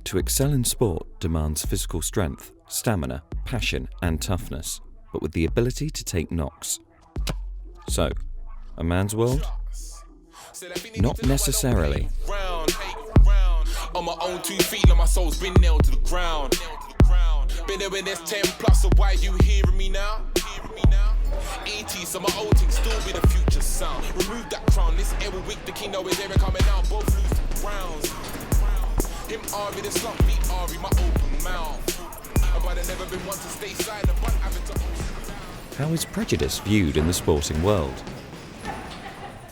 To excel in sport demands physical strength, stamina, passion and toughness, but with the ability to take knocks. So, a man's world? Not necessarily. On my own 2 feet, like my soul's been nailed to the ground. Been there when there's 10 plus, so why you hearing me now? 80, so my old thing still be the future sound. Remove that crown, this air will weak, the king always ever coming out. Both lose the rounds. Him Ari, the slump beat Ari, my open mouth. But I never been one to stay silent, but having to. How is prejudice viewed in the sporting world?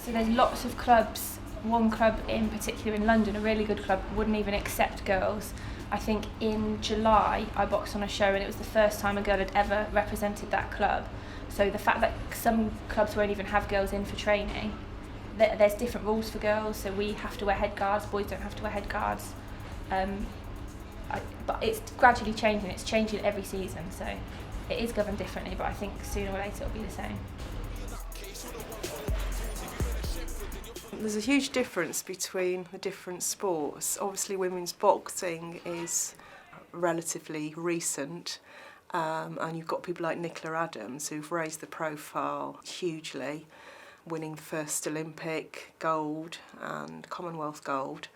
So there's lots of clubs. One club in particular in London, a really good club, wouldn't even accept girls. I think in July I boxed on a show and it was the first time a girl had ever represented that club. So the fact that some clubs won't even have girls in for training, there's different rules for girls, so we have to wear head guards, boys don't have to wear head guards. But it's gradually changing, it's changing every season, so it is governed differently, but I think sooner or later it'll be the same. There's a huge difference between the different sports. Obviously women's boxing is relatively recent, and you've got people like Nicola Adams who've raised the profile hugely, winning the first Olympic gold and Commonwealth gold.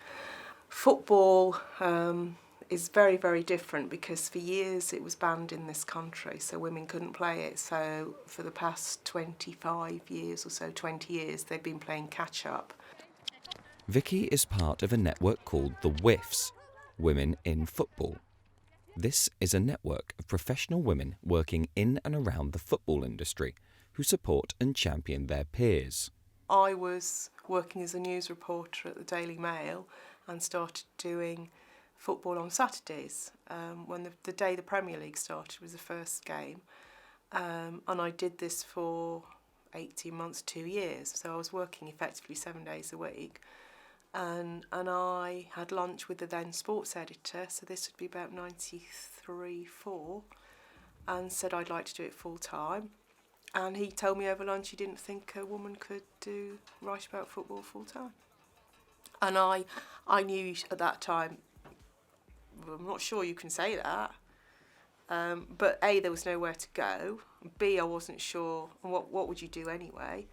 Football is very, very different because for years it was banned in this country, so women couldn't play it. So for the past 25 years or so, 20 years, they've been playing catch-up. Vicky is part of a network called the WIFs, Women in Football. This is a network of professional women working in and around the football industry who support and champion their peers. I was working as a news reporter at the Daily Mail and started doing football on Saturdays. When the day the Premier League started was the first game, and I did this for 18 months, 2 years, so I was working effectively 7 days a week, and I had lunch with the then sports editor, so this would be about 93-4, and said I'd like to do it full time, and he told me over lunch he didn't think a woman could write about football full time. And I knew at that time, well, I'm not sure you can say that, but A, there was nowhere to go, B, I wasn't sure what would you do anyway.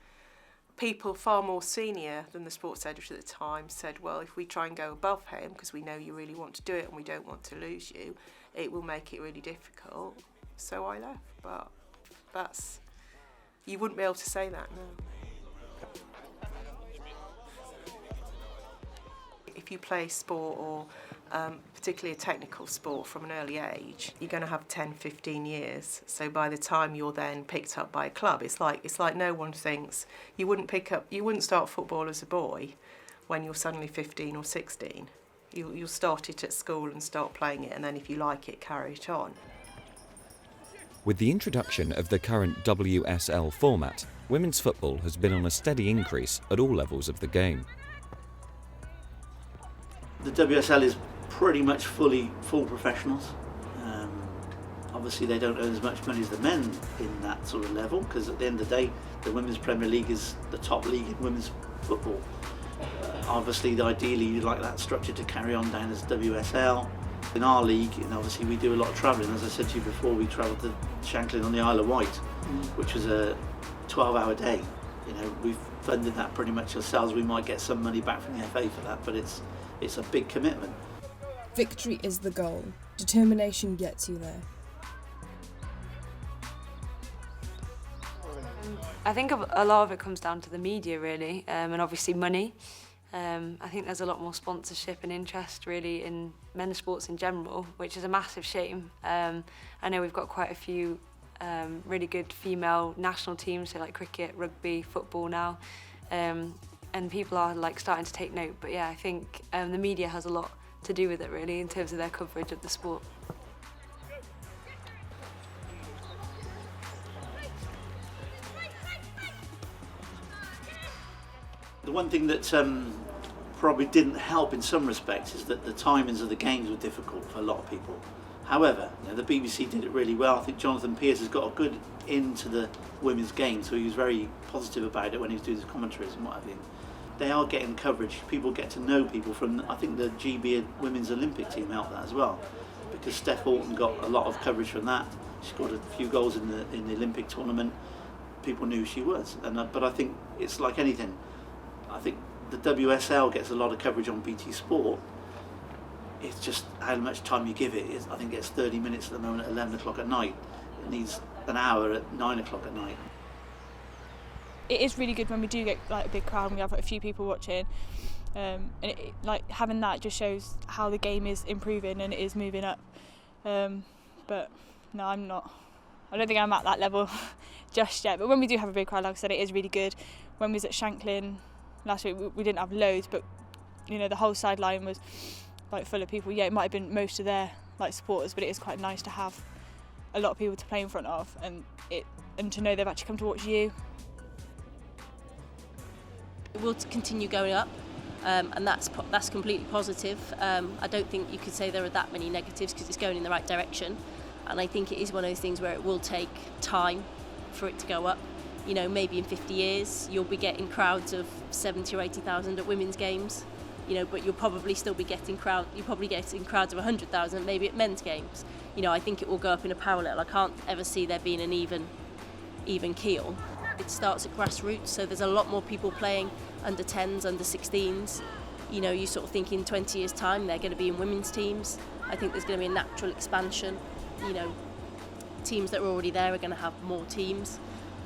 People far more senior than the sports editor at the time said, well, if we try and go above him, because we know you really want to do it and we don't want to lose you, it will make it really difficult. So I left, but you wouldn't be able to say that now. If you play sport or particularly a technical sport from an early age, you're going to have 10, 15 years. So by the time you're then picked up by a club, it's like no one thinks you wouldn't start football as a boy when you're suddenly 15 or 16. You'll start it at school and start playing it, and then if you like it, carry it on. With the introduction of the current WSL format, women's football has been on a steady increase at all levels of the game. The WSL is pretty much full professionals. Obviously they don't earn as much money as the men in that sort of level, because at the end of the day the Women's Premier League is the top league in women's football. Obviously ideally you'd like that structure to carry on down as WSL. In our league, and obviously we do a lot of travelling. As I said to you before, we travelled to Shanklin on the Isle of Wight, which was a 12-hour day. We've funded that pretty much ourselves. We might get some money back from the FA for that, but it's a big commitment. Victory is the goal. Determination gets you there. I think a lot of it comes down to the media, really, and obviously money. I think there's a lot more sponsorship and interest, really, in men's sports in general, which is a massive shame. I know we've got quite a few really good female national teams, so like cricket, rugby, football now, and people are starting to take note. But yeah, I think the media has a lot to do with it, really, in terms of their coverage of the sport. The one thing that probably didn't help in some respects is that the timings of the games were difficult for a lot of people. However, the BBC did it really well. I think Jonathan Pearce has got a good into the women's game, so he was very positive about it when he was doing his commentaries and what have you. they are getting coverage. People get to know people from, I think the GB Women's Olympic team helped that as well, because Steph Houghton got a lot of coverage from that. She scored a few goals in the Olympic tournament. People knew who she was, but I think it's like anything. I think the WSL gets a lot of coverage on BT Sport. It's just how much time you give it. I think it's 30 minutes at the moment at 11 o'clock at night. It needs an hour at 9 o'clock at night. It is really good when we do get like a big crowd and we have like, a few people watching, and like having that just shows how the game is improving and it is moving up. But no, I don't think I'm at that level just yet. But when we do have a big crowd, like I said, it is really good. When we was at Shanklin last week, we didn't have loads, but you know the whole sideline was like full of people. Yeah, it might have been most of their like supporters, but it is quite nice to have a lot of people to play in front of, and to know they've actually come to watch you. It will continue going up, and that's completely positive. I don't think you could say there are that many negatives because it's going in the right direction, and I think it is one of those things where it will take time for it to go up. You know, maybe in 50 years you'll be getting crowds of 70 or 80,000 at women's games, you know, but you'll probably still be getting crowds of 100,000 maybe at men's games. You know, I think it will go up in a parallel. I can't ever see there being an even keel. It starts at grassroots, so there's a lot more people playing under 10s, under 16s. You know, you sort of think in 20 years' time they're going to be in women's teams. I think there's going to be a natural expansion. You know, teams that are already there are going to have more teams.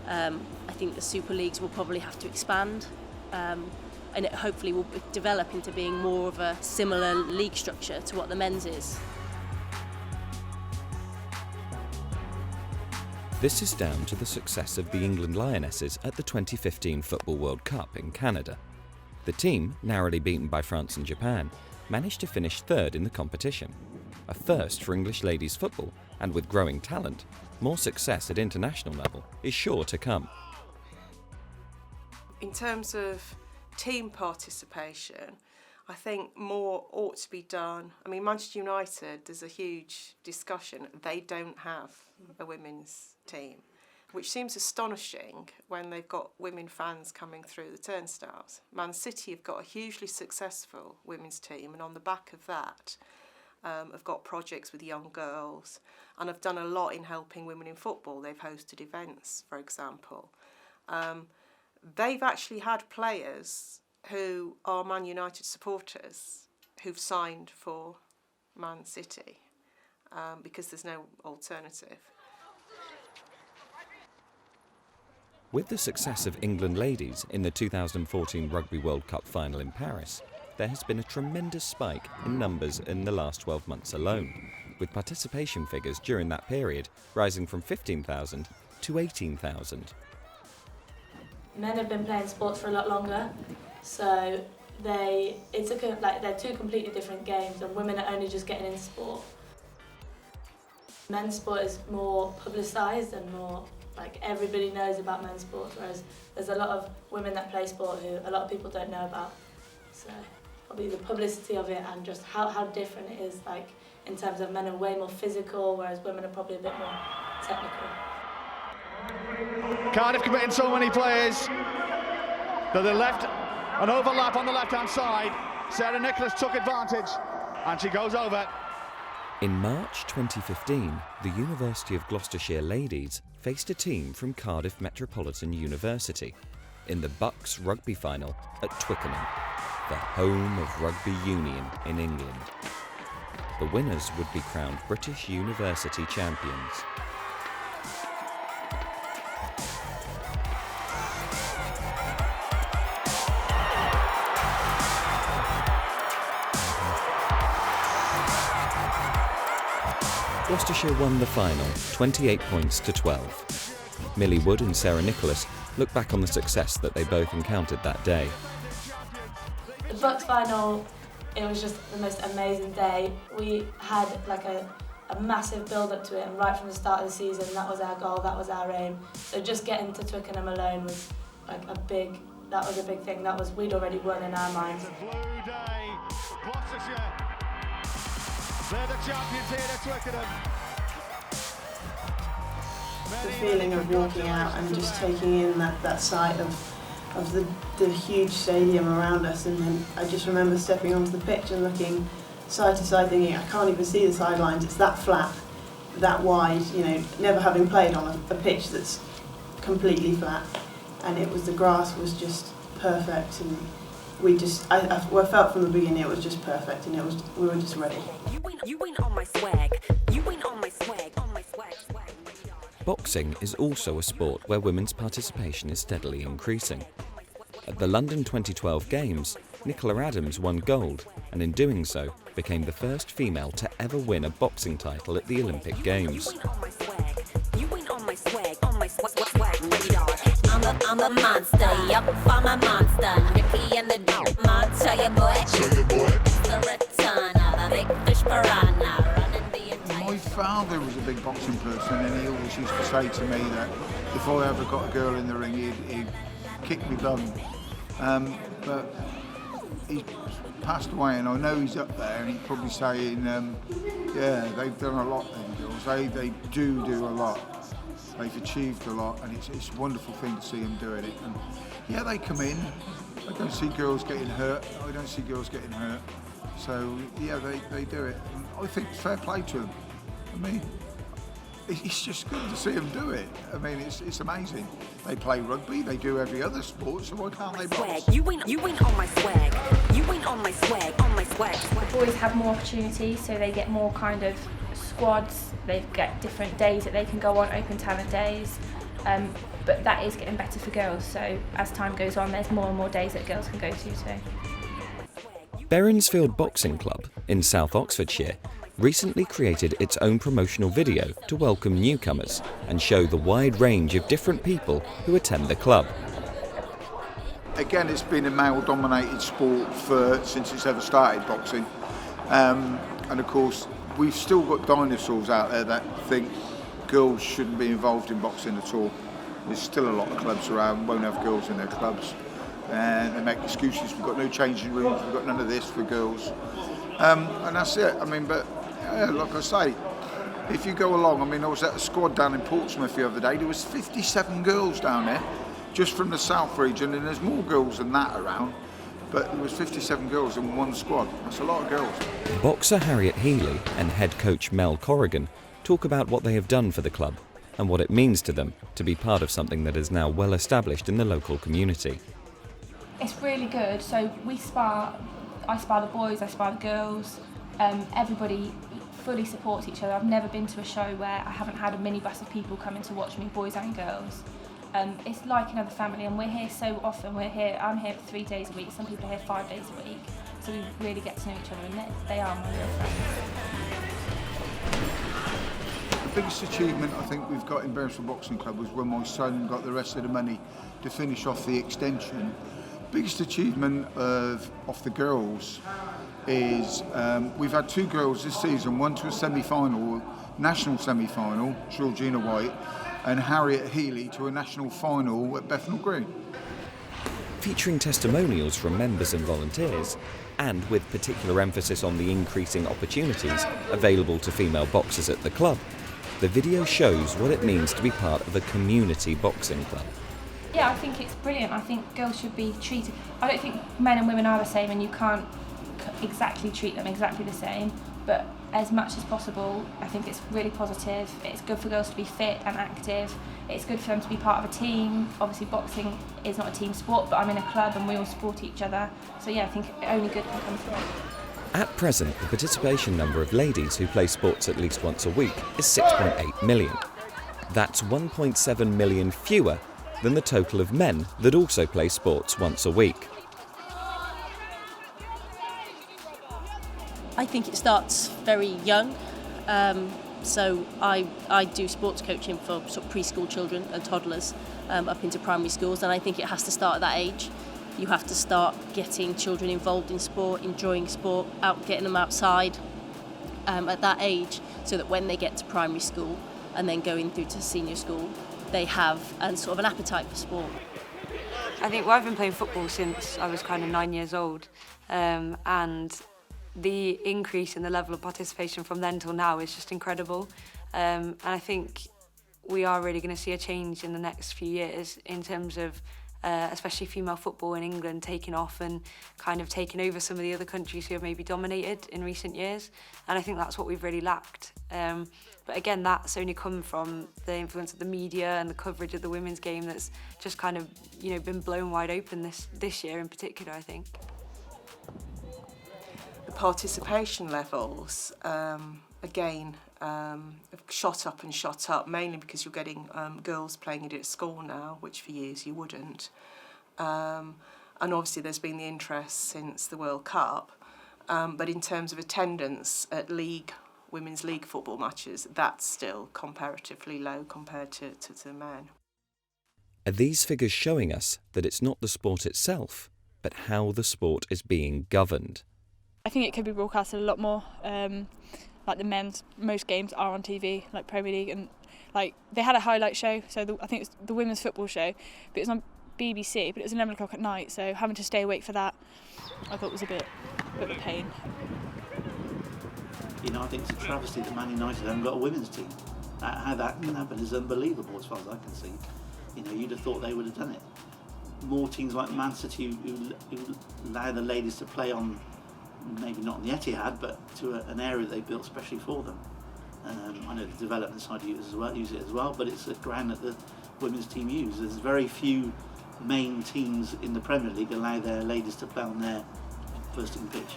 I think the Super Leagues will probably have to expand, and it hopefully will develop into being more of a similar league structure to what the men's is. This is down to the success of the England Lionesses at the 2015 Football World Cup in Canada. The team, narrowly beaten by France and Japan, managed to finish third in the competition. A first for English ladies football, and with growing talent, more success at international level is sure to come. In terms of team participation, I think more ought to be done. I mean, Manchester United, there's a huge discussion. They don't have a women's team, which seems astonishing when they've got women fans coming through the turnstiles. Man City have got a hugely successful women's team, and on the back of that, have got projects with young girls and have done a lot in helping women in football. They've hosted events, for example. They've actually had players who are Man United supporters who've signed for Man City because there's no alternative. With the success of England ladies in the 2014 Rugby World Cup final in Paris, there has been a tremendous spike in numbers in the last 12 months alone, with participation figures during that period rising from 15,000 to 18,000. Men have been playing sports for a lot longer, so they're two completely different games, and women are only just getting into sport. Men's sport is more publicised and more like everybody knows about men's sport, whereas there's a lot of women that play sport who a lot of people don't know about. So probably the publicity of it and just how different it is, like in terms of men are way more physical, whereas women are probably a bit more technical. Cardiff committing so many players to the left, an overlap on the left-hand side. Sarah Nicholas took advantage and she goes over. In March 2015, the University of Gloucestershire ladies faced a team from Cardiff Metropolitan University in the Bucks rugby final at Twickenham, the home of rugby union in England. The winners would be crowned British University champions. Gloucestershire won the final, 28 points to 12. Millie Wood and Sarah Nicholas look back on the success that they both encountered that day. The Bucks final, it was just the most amazing day. We had like a massive build-up to it, and right from the start of the season, that was our goal, that was our aim. So just getting to Twickenham alone was like a big thing. We'd already won in our minds. Blue day, Gloucestershire. They're the champions here at Twickenham. The feeling of walking out and just taking in that sight of of the huge stadium around us, and then I just remember stepping onto the pitch and looking side to side thinking, I can't even see the sidelines, it's that flat, that wide, you know, never having played on a pitch that's completely flat, and the grass was just perfect, and I felt from the beginning it was just perfect, and we were just ready. You ain't on my swag, you ain't on my swag, swag. Boxing is also a sport where women's participation is steadily increasing. At the London 2012 Games, Nicola Adams won gold, and in doing so, became the first female to ever win a boxing title at the Olympic Games. I'm a monster, yup, I'm a monster. Ricky and the dog, tell your boy. It's the return of a big fish piranha, running the entire. My father was a big boxing person, and he always used to say to me that if I ever got a girl in the ring, he'd kick me bum. But he's passed away, and I know he's up there, and he's probably saying, yeah, they've done a lot, them girls. They do a lot. They've achieved a lot, and it's a wonderful thing to see them doing it. And yeah, they come in. I don't see girls getting hurt. I don't see girls getting hurt. So yeah, they do it. And I think it's fair play to them. I mean, it's just good to see them do it. I mean, it's amazing. They play rugby. They do every other sport. So why can't they box? You ain't on my swag. You ain't on my swag. The boys have more opportunities, so they get more kind of squads. They get different days that they can go on, open talent days, but that is getting better for girls, so as time goes on there's more and more days that girls can go to too. Berensfield Boxing Club in South Oxfordshire recently created its own promotional video to welcome newcomers and show the wide range of different people who attend the club. Again, it's been a male-dominated sport since it's ever started, boxing, and of course we've still got dinosaurs out there that think girls shouldn't be involved in boxing at all. There's still a lot of clubs around, won't have girls in their clubs. And they make excuses, we've got no changing rooms, we've got none of this for girls. And that's it. I mean, but yeah, like I say, if you go along, I mean, I was at a squad down in Portsmouth the other day, there was 57 girls down there, just from the South region, and there's more girls than that around. But there was 57 girls in one squad. That's a lot of girls. Boxer Harriet Healy and head coach Mel Corrigan talk about what they have done for the club and what it means to them to be part of something that is now well established in the local community. It's really good. So we spar. I spar the boys, I spar the girls. Everybody fully supports each other. I've never been to a show where I haven't had a minibus of people coming to watch me, boys and girls. It's like another family, and we're here so often. I'm here 3 days a week, some people are here 5 days a week, so we really get to know each other, and they are my real friends. The biggest achievement I think we've got in Berensfield Boxing Club was when my son got the rest of the money to finish off the extension. Biggest achievement of the girls is we've had 2 girls this season, one to a semi-final, national semi-final, Georgina White, and Harriet Healy to a national final at Bethnal Green. Featuring testimonials from members and volunteers, and with particular emphasis on the increasing opportunities available to female boxers at the club, the video shows what it means to be part of a community boxing club. Yeah, I think it's brilliant. I think girls should be treated. I don't think men and women are the same, and you can't exactly treat them exactly the same, but as much as possible, I think it's really positive. It's good for girls to be fit and active. It's good for them to be part of a team. Obviously boxing is not a team sport, but I'm in a club and we all support each other. So yeah, I think only good can come from it. At present, the participation number of ladies who play sports at least once a week is 6.8 million. That's 1.7 million fewer than the total of men that also play sports once a week. I think it starts very young. So I do sports coaching for sort of preschool children and toddlers up into primary schools, and I think it has to start at that age. You have to start getting children involved in sport, enjoying sport, getting them outside at that age, so that when they get to primary school and then going through to senior school, they have sort of an appetite for sport. I think I've been playing football since I was kind of 9 years old, and the increase in the level of participation from then till now is just incredible. And I think we are really going to see a change in the next few years in terms of especially female football in England taking off and kind of taking over some of the other countries who have maybe dominated in recent years. And I think that's what we've really lacked. But again, that's only come from the influence of the media and the coverage of the women's game that's just kind of, you know, been blown wide open this year in particular, I think. The participation levels, again, have shot up, mainly because you're getting girls playing it at school now, which for years you wouldn't. And obviously there's been the interest since the World Cup, but in terms of attendance at women's league football matches, that's still comparatively low compared to the men. Are these figures showing us that it's not the sport itself, but how the sport is being governed? I think it could be broadcasted a lot more. Like the men's, most games are on TV, like Premier League, and like they had a highlight show. So I think it's the women's football show, but it was on BBC, but it was 11 o'clock at night. So having to stay awake for that, I thought was a bit of a pain. You know, I think it's a travesty that Man United haven't got a women's team. How that can happen is unbelievable, as far as I can see. You know, you'd have thought they would have done it. More teams like Man City who allow the ladies to play on, maybe not on the Etihad, but to an area they built especially for them. I know the development side use it as well, but it's a ground that the women's team use. There's very few main teams in the Premier League allow their ladies to play on their first team pitch.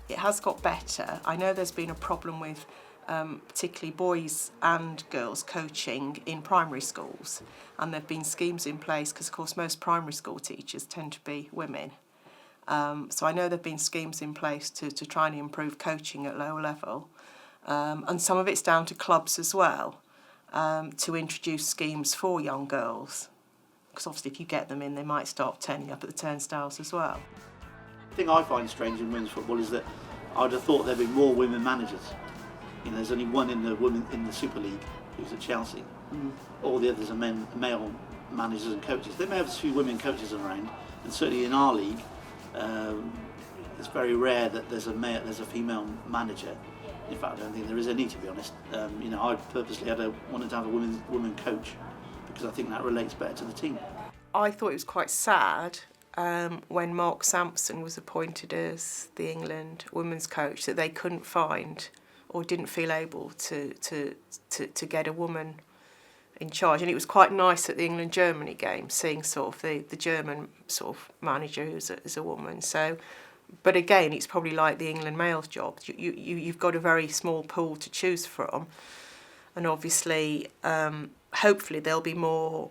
It has got better. I know there's been a problem with particularly boys and girls coaching in primary schools, and there have been schemes in place because, of course, most primary school teachers tend to be women. So I know there have been schemes in place to try and improve coaching at lower level, and some of it's down to clubs as well, to introduce schemes for young girls, because obviously if you get them in, they might start turning up at the turnstiles as well. The thing I find strange in women's football is that I'd have thought there'd be more women managers. You know, there's only one in the Super League who's at Chelsea. All the others are male managers and coaches. They may have a few women coaches around, and certainly in our league, it's very rare that there's a female manager. In fact, I don't think there is any, to be honest. You know, I purposely wanted to have a woman coach because I think that relates better to the team. I thought it was quite sad when Mark Sampson was appointed as the England women's coach that they couldn't find or didn't feel able to get a woman in charge. And it was quite nice at the England-Germany game seeing sort of the German sort of manager who's a woman. So, but again, it's probably like the England male's job. You've got a very small pool to choose from, and obviously, hopefully there'll be more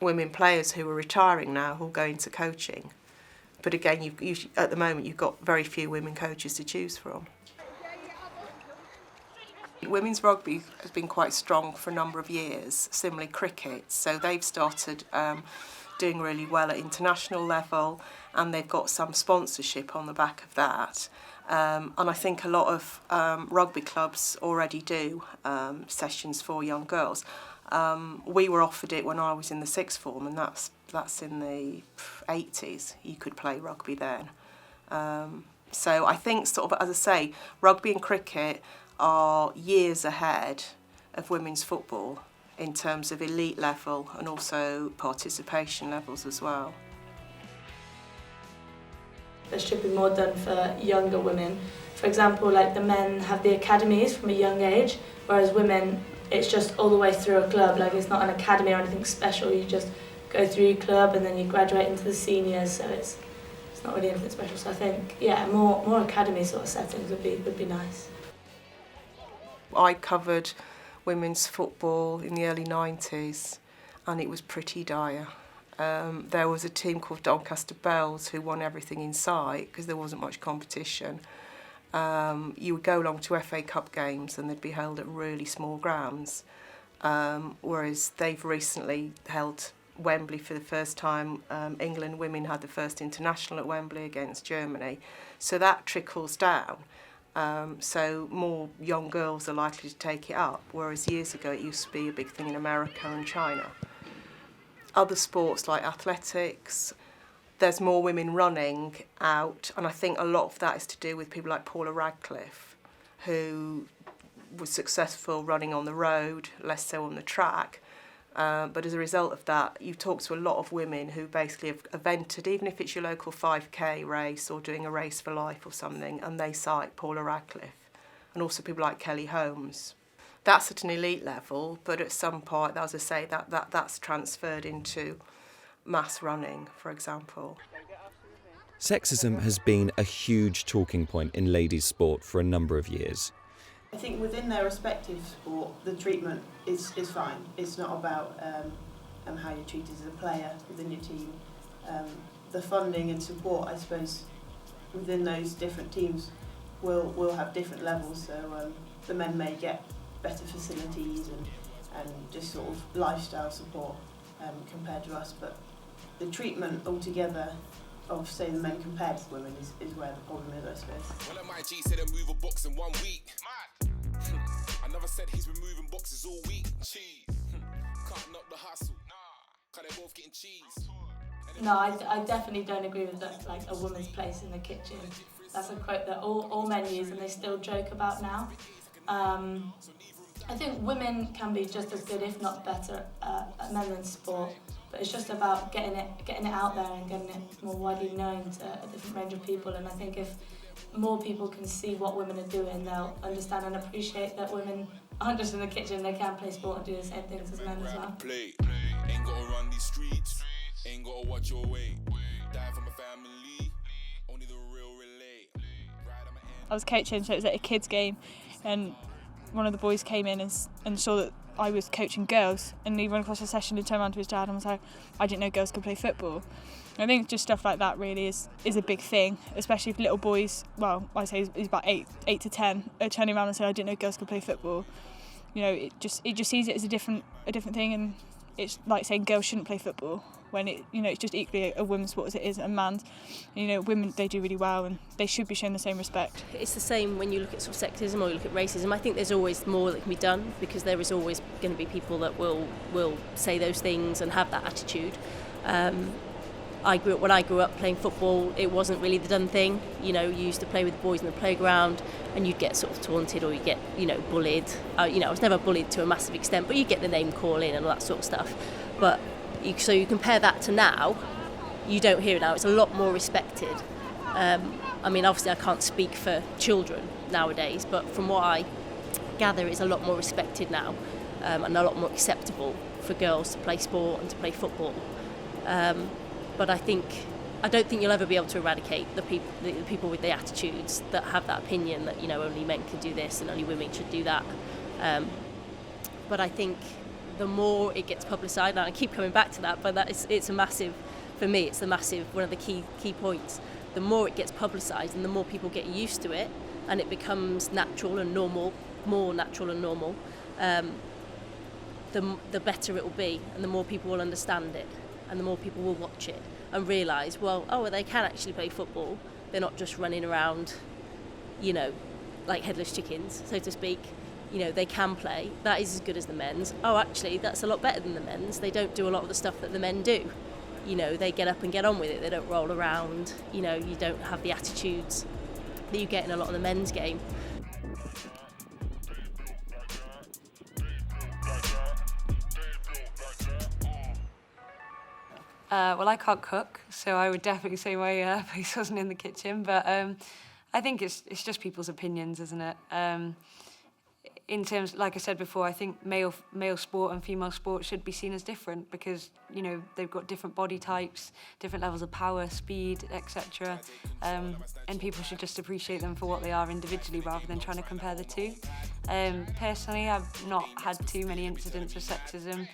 women players who are retiring now who'll go into coaching. But again, at the moment you've got very few women coaches to choose from. Women's rugby has been quite strong for a number of years, similarly cricket, so they've started doing really well at international level, and they've got some sponsorship on the back of that. And I think a lot of rugby clubs already do sessions for young girls. We were offered it when I was in the sixth form, and that's in the 80s. You could play rugby then. So I think, sort of, as I say, rugby and cricket are years ahead of women's football in terms of elite level and also participation levels as well. There should be more done for younger women. For example, like the men have the academies from a young age, whereas women, it's just all the way through a club. Like, it's not an academy or anything special. You just go through your club and then you graduate into the seniors, so it's not really anything special. So I think, yeah, more academy sort of settings would be nice. I covered women's football in the early 90s, and it was pretty dire. There was a team called Doncaster Bells who won everything in sight because there wasn't much competition. You would go along to FA Cup games and they'd be held at really small grounds, whereas they've recently held Wembley for the first time. England women had the first international at Wembley against Germany, so that trickles down. So more young girls are likely to take it up, whereas years ago it used to be a big thing in America and China. Other sports like athletics, there's more women running out, and I think a lot of that is to do with people like Paula Radcliffe, who was successful running on the road, less so on the track. But as a result of that, you talk to a lot of women who basically have entered, even if it's your local 5K race or doing a race for life or something, and they cite Paula Radcliffe, and also people like Kelly Holmes. That's at an elite level, but at some point, as I say, that's transferred into mass running, for example. Sexism has been a huge talking point in ladies' sport for a number of years. I think within their respective sport, the treatment is fine. It's not about how you're treated as a player within your team. The funding and support, I suppose, within those different teams will have different levels. So the men may get better facilities and just sort of lifestyle support compared to us, but the treatment altogether of, say, the men compared to women is where the problem is, I suppose. Well, my G said move a box in 1 week. Another said he's been moving boxes all week. Cheese. Can't knock the hustle. Cause they're both getting cheese. No, I definitely don't agree with that, like a woman's place in the kitchen. That's a quote that all men use and they still joke about now. I think women can be just as good, if not better, at men's sport. But it's just about getting it out there and getting it more widely known to a different range of people. And I think if more people can see what women are doing, they'll understand and appreciate that women aren't just in the kitchen, they can play sport and do the same things as men as well. Play. Ain't gotta run these streets, ain't gotta watch your weight. Die from a family, only the real relate. I was coaching, so it was at a kids' game, and one of the boys came in and saw that I was coaching girls, and he ran across the session and turned around to his dad and was like, I didn't know girls could play football. I think just stuff like that really is a big thing, especially if little boys, well, I say he's about 8 to 10, are turning around and saying, I didn't know girls could play football. You know, it just sees it as a different thing, and it's like saying girls shouldn't play football when it's just equally a women's sport as it is a man's. You know, women, they do really well and they should be shown the same respect. It's the same when you look at sort of sexism or you look at racism. I think there's always more that can be done, because there is always going to be people that will say those things and have that attitude. When I grew up playing football, it wasn't really the done thing. You know, you used to play with the boys in the playground and you'd get sort of taunted or you'd get, bullied. I was never bullied to a massive extent, but you get the name calling and all that sort of stuff. But so you compare that to now, you don't hear it now. It's a lot more respected. I mean, obviously I can't speak for children nowadays, but from what I gather, it's a lot more respected now and a lot more acceptable for girls to play sport and to play football. But I don't think you'll ever be able to eradicate the people with the attitudes that have that opinion that, only men can do this and only women should do that. But I think the more it gets publicised, and I keep coming back to that, but it's a massive, for me, it's one of the key points. The more it gets publicised and the more people get used to it and it becomes natural and normal, more natural and normal, the better it will be and the more people will understand it. And the more people will watch it and realise, they can actually play football. They're not just running around, like headless chickens, so to speak. They can play. That is as good as the men's. Oh, actually, that's a lot better than the men's. They don't do a lot of the stuff that the men do. They get up and get on with it. They don't roll around. You don't have the attitudes that you get in a lot of the men's game. Well, I can't cook, so I would definitely say my place wasn't in the kitchen. But I think it's just people's opinions, isn't it? In terms, like I said before, I think male sport and female sport should be seen as different because they've got different body types, different levels of power, speed, etc. And people should just appreciate them for what they are individually rather than trying to compare the two. Personally, I've not had too many incidents of sexism.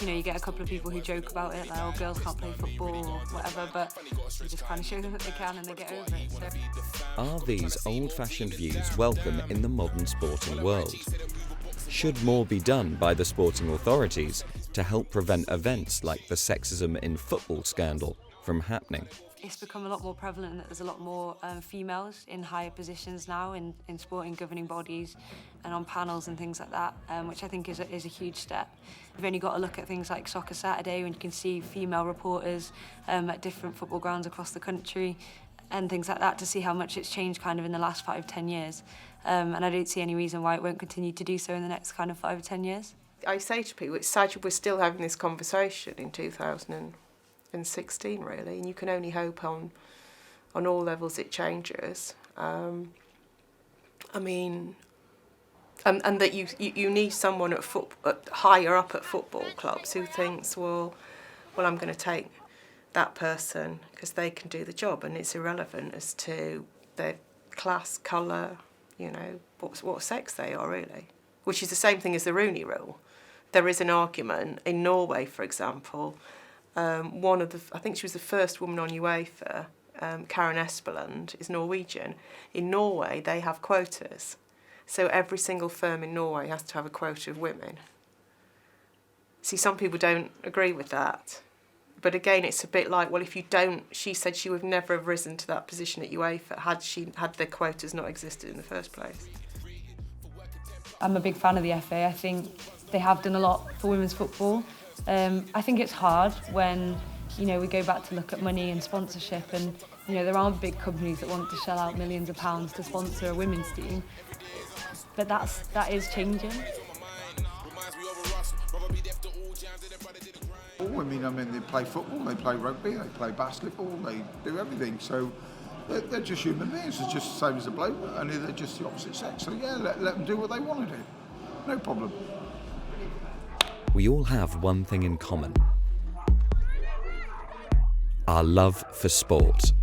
You get a couple of people who joke about it, like, girls can't play football or whatever, but you just kind of show them that they can and they get over it. So. Are these old-fashioned views welcome in the modern sporting world? Should more be done by the sporting authorities to help prevent events like the sexism in football scandal from happening? It's become a lot more prevalent that there's a lot more females in higher positions now in sporting governing bodies and on panels and things like that, which I think is a huge step. We've only got to look at things like Soccer Saturday when you can see female reporters at different football grounds across the country and things like that to see how much it's changed kind of in the last 5-10 years. And I don't see any reason why it won't continue to do so in the next kind of 5 or 10 years. I say to people, it's sad we're still having this conversation in 2016, really, and you can only hope on all levels it changes. I mean, and that you need someone higher up at football clubs who thinks, well, I'm going to take that person because they can do the job, and it's irrelevant as to their class, colour, what sex they are, really. Which is the same thing as the Rooney Rule. There is an argument in Norway, for example. I think she was the first woman on UEFA. Karen Espeland is Norwegian. In Norway, they have quotas. So every single firm in Norway has to have a quota of women. See, some people don't agree with that. But again, it's a bit like, well, if you don't, she said she would never have risen to that position at UEFA had the quotas not existed in the first place. I'm a big fan of the FA. I think they have done a lot for women's football. I think it's hard when, we go back to look at money and sponsorship, and, there are big companies that want to shell out millions of pounds to sponsor a women's team. But that is changing. They play football, they play rugby, they play basketball, they do everything. So they're just human beings. It's just the same as a bloke, only they're just the opposite sex. So yeah, let them do what they want to do. No problem. We all have one thing in common: our love for sport.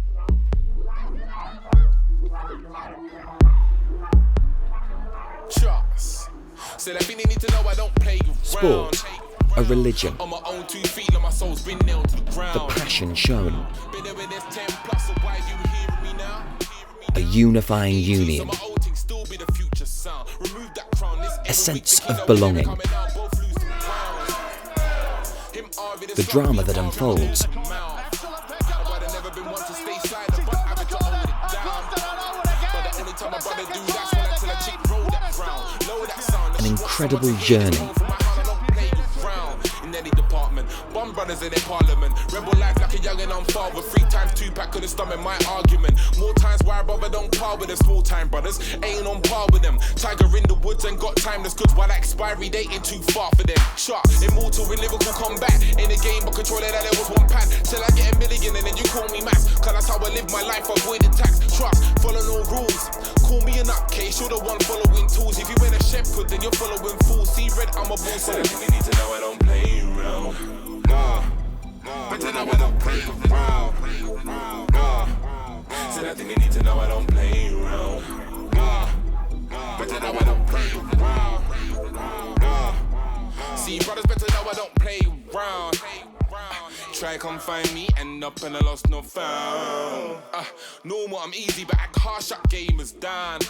Sport, a religion, the passion shown, a unifying union, a sense of belonging, the drama that unfolds, an incredible journey. One brothers in their parliament. Rebel life like a young and unfar with 3 times 2 pack couldn't stomach my argument. More times why I brother don't par with the small time brothers. Ain't on par with them. Tiger in the woods and got timeless goods while that expiry date ain't too far for them. Sharp, immortal in lyrical combat. In the game but control it that there was 1 pad. Till I get a million and then you call me Max. Cause that's how I live my life, avoiding tax. Trust, follow no rules. Call me a nutcase, you're the one following tools. If you ain't a shepherd then you're following fools. See red, I'm a bull. So you need to know I don't play around. But then I don't play around. So that thing you need to know I don't play around. But then I don't play around. See, brothers better know I don't play around. Try come find me, end up and I lost no found. Normal, I'm easy, but act harsh, shut gamers down.